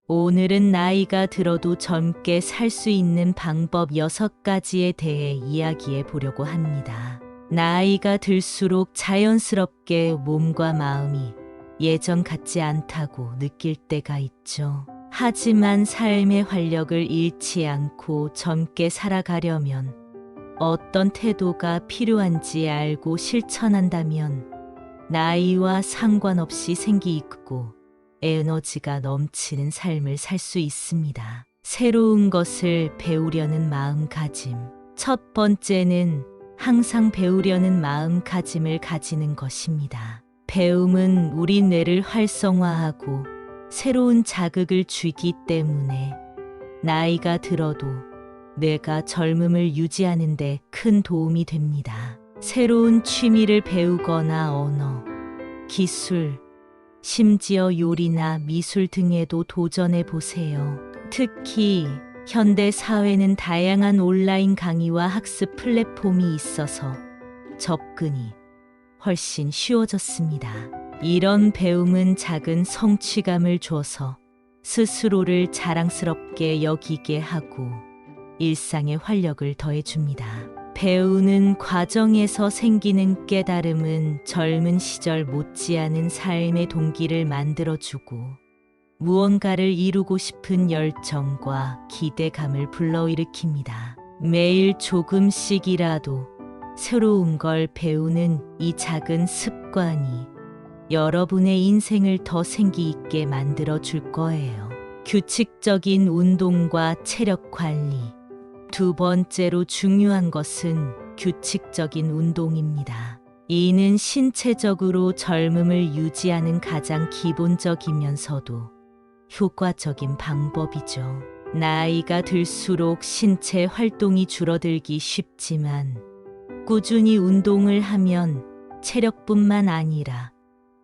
오늘은 나이가 들어도 젊게 살 수 있는 방법 6가지에 대해 이야기해 보려고 합니다. 나이가 들수록 자연스럽게 몸과 마음이 예전 같지 않다고 느낄 때가 있죠. 하지만 삶의 활력을 잃지 않고 젊게 살아가려면 어떤 태도가 필요한지 알고 실천한다면 나이와 상관없이 생기있고 에너지가 넘치는 삶을 살 수 있습니다. 새로운 것을 배우려는 마음가짐. 첫 번째는 항상 배우려는 마음가짐을 가지는 것입니다. 배움은 우리 뇌를 활성화하고 새로운 자극을 주기 때문에 나이가 들어도 뇌가 젊음을 유지하는 데 큰 도움이 됩니다. 새로운 취미를 배우거나 언어, 기술, 심지어 요리나 미술 등에도 도전해 보세요. 특히 현대 사회는 다양한 온라인 강의와 학습 플랫폼이 있어서 접근이 훨씬 쉬워졌습니다. 이런 배움은 작은 성취감을 줘서 스스로를 자랑스럽게 여기게 하고 일상에 활력을 더해줍니다. 배우는 과정에서 생기는 깨달음은 젊은 시절 못지않은 삶의 동기를 만들어주고 무언가를 이루고 싶은 열정과 기대감을 불러일으킵니다. 매일 조금씩이라도 새로운 걸 배우는 이 작은 습관이 여러분의 인생을 더 생기 있게 만들어 줄 거예요. 규칙적인 운동과 체력 관리. 두 번째로 중요한 것은 규칙적인 운동입니다. 이는 신체적으로 젊음을 유지하는 가장 기본적이면서도 효과적인 방법이죠. 나이가 들수록 신체 활동이 줄어들기 쉽지만 꾸준히 운동을 하면 체력뿐만 아니라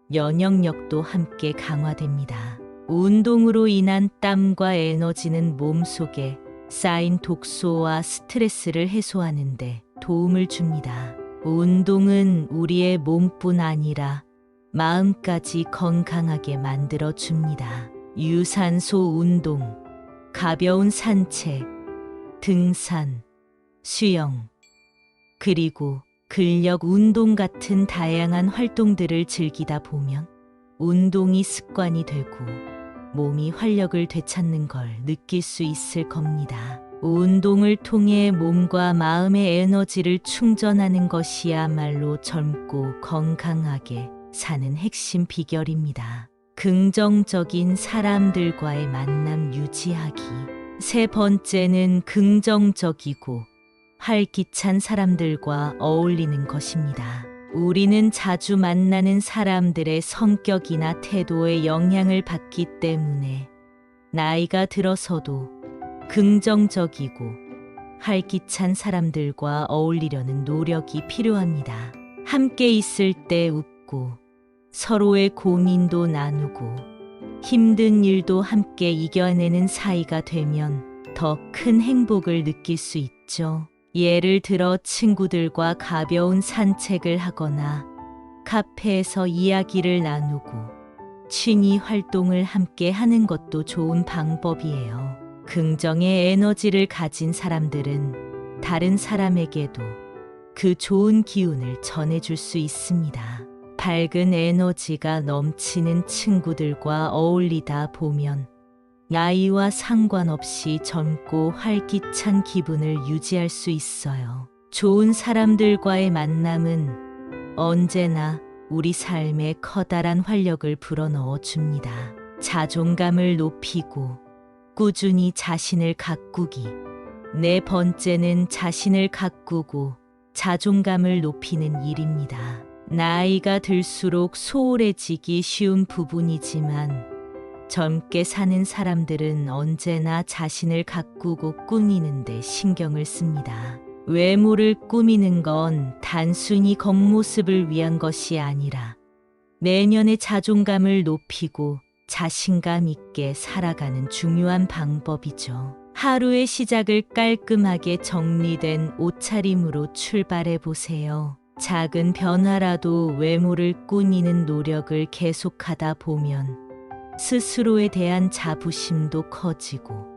면역력도 함께 강화됩니다. 운동으로 인한 땀과 에너지는 몸속에 쌓인 독소와 스트레스를 해소하는 데 도움을 줍니다. 운동은 우리의 몸뿐 아니라 마음까지 건강하게 만들어 줍니다. 유산소 운동, 가벼운 산책, 등산, 수영, 그리고 근력 운동 같은 다양한 활동들을 즐기다 보면 운동이 습관이 되고 몸이 활력을 되찾는 걸 느낄 수 있을 겁니다. 운동을 통해 몸과 마음의 에너지를 충전하는 것이야말로 젊고 건강하게 사는 핵심 비결입니다. 긍정적인 사람들과의 만남 유지하기. 세 번째는 긍정적이고 활기찬 사람들과 어울리는 것입니다. 우리는 자주 만나는 사람들의 성격이나 태도에 영향을 받기 때문에 나이가 들어서도 긍정적이고 활기찬 사람들과 어울리려는 노력이 필요합니다. 함께 있을 때 웃고 서로의 고민도 나누고 힘든 일도 함께 이겨내는 사이가 되면 더 큰 행복을 느낄 수 있죠. 예를 들어 친구들과 가벼운 산책을 하거나 카페에서 이야기를 나누고 취미 활동을 함께 하는 것도 좋은 방법이에요. 긍정의 에너지를 가진 사람들은 다른 사람에게도 그 좋은 기운을 전해줄 수 있습니다. 밝은 에너지가 넘치는 친구들과 어울리다 보면 나이와 상관없이 젊고 활기찬 기분을 유지할 수 있어요. 좋은 사람들과의 만남은 언제나 우리 삶에 커다란 활력을 불어넣어 줍니다. 자존감을 높이고 꾸준히 자신을 가꾸기. 네 번째는 자신을 가꾸고 자존감을 높이는 일입니다. 나이가 들수록 소홀해지기 쉬운 부분이지만 젊게 사는 사람들은 언제나 자신을 가꾸고 꾸미는 데 신경을 씁니다. 외모를 꾸미는 건 단순히 겉모습을 위한 것이 아니라 내면의 자존감을 높이고 자신감 있게 살아가는 중요한 방법이죠. 하루의 시작을 깔끔하게 정리된 옷차림으로 출발해 보세요. 작은 변화라도 외모를 꾸미는 노력을 계속하다 보면 스스로에 대한 자부심도 커지고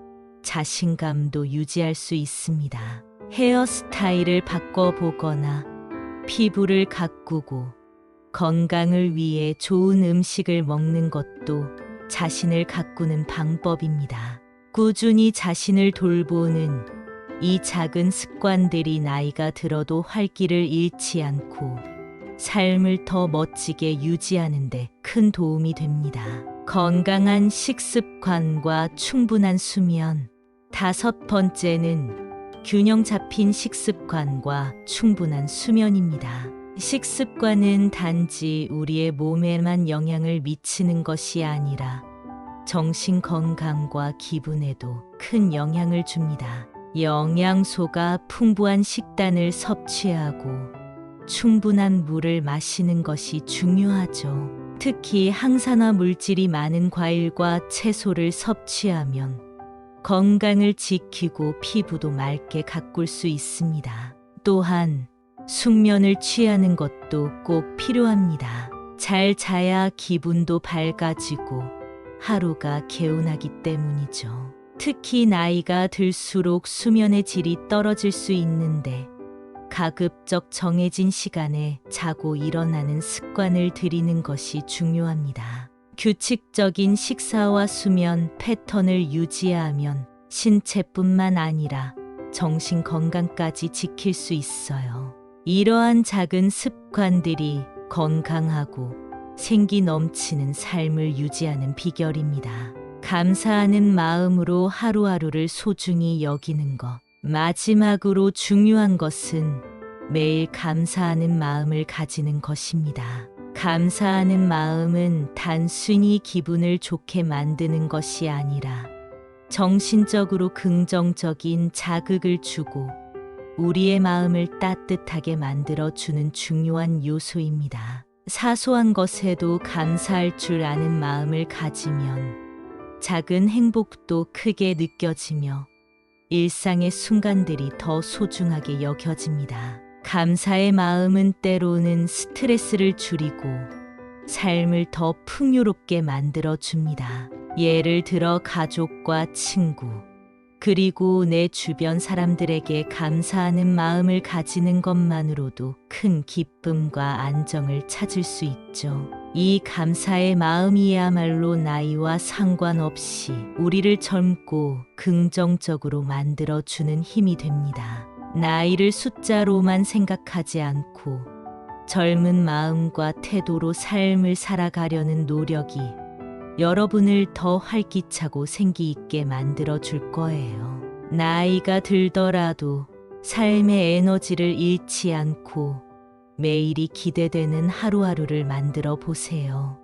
자신감도 유지할 수 있습니다. 헤어스타일을 바꿔보거나 피부를 가꾸고 건강을 위해 좋은 음식을 먹는 것도 자신을 가꾸는 방법입니다. 꾸준히 자신을 돌보는 이 작은 습관들이 나이가 들어도 활기를 잃지 않고 삶을 더 멋지게 유지하는 데 큰 도움이 됩니다. 건강한 식습관과 충분한 수면. 5번째는 균형 잡힌 식습관과 충분한 수면입니다. 식습관은 단지 우리의 몸에만 영향을 미치는 것이 아니라 정신 건강과 기분에도 큰 영향을 줍니다. 영양소가 풍부한 식단을 섭취하고 충분한 물을 마시는 것이 중요하죠. 특히 항산화 물질이 많은 과일과 채소를 섭취하면 건강을 지키고 피부도 맑게 가꿀 수 있습니다. 또한 숙면을 취하는 것도 꼭 필요합니다. 잘 자야 기분도 밝아지고 하루가 개운하기 때문이죠. 특히 나이가 들수록 수면의 질이 떨어질 수 있는데 가급적 정해진 시간에 자고 일어나는 습관을 들이는 것이 중요합니다. 규칙적인 식사와 수면 패턴을 유지하면 신체뿐만 아니라 정신 건강까지 지킬 수 있어요. 이러한 작은 습관들이 건강하고 생기 넘치는 삶을 유지하는 비결입니다. 감사하는 마음으로 하루하루를 소중히 여기는 것. 마지막으로 중요한 것은 매일 감사하는 마음을 가지는 것입니다. 감사하는 마음은 단순히 기분을 좋게 만드는 것이 아니라 정신적으로 긍정적인 자극을 주고 우리의 마음을 따뜻하게 만들어주는 중요한 요소입니다. 사소한 것에도 감사할 줄 아는 마음을 가지면 작은 행복도 크게 느껴지며 일상의 순간들이 더 소중하게 여겨집니다. 감사의 마음은 때로는 스트레스를 줄이고 삶을 더 풍요롭게 만들어줍니다. 예를 들어 가족과 친구, 그리고 내 주변 사람들에게 감사하는 마음을 가지는 것만으로도 큰 기쁨과 안정을 찾을 수 있죠. 이 감사의 마음이야말로 나이와 상관없이 우리를 젊고 긍정적으로 만들어주는 힘이 됩니다. 나이를 숫자로만 생각하지 않고 젊은 마음과 태도로 삶을 살아가려는 노력이 여러분을 더 활기차고 생기 있게 만들어 줄 거예요. 나이가 들더라도 삶의 에너지를 잃지 않고 매일이 기대되는 하루하루를 만들어 보세요.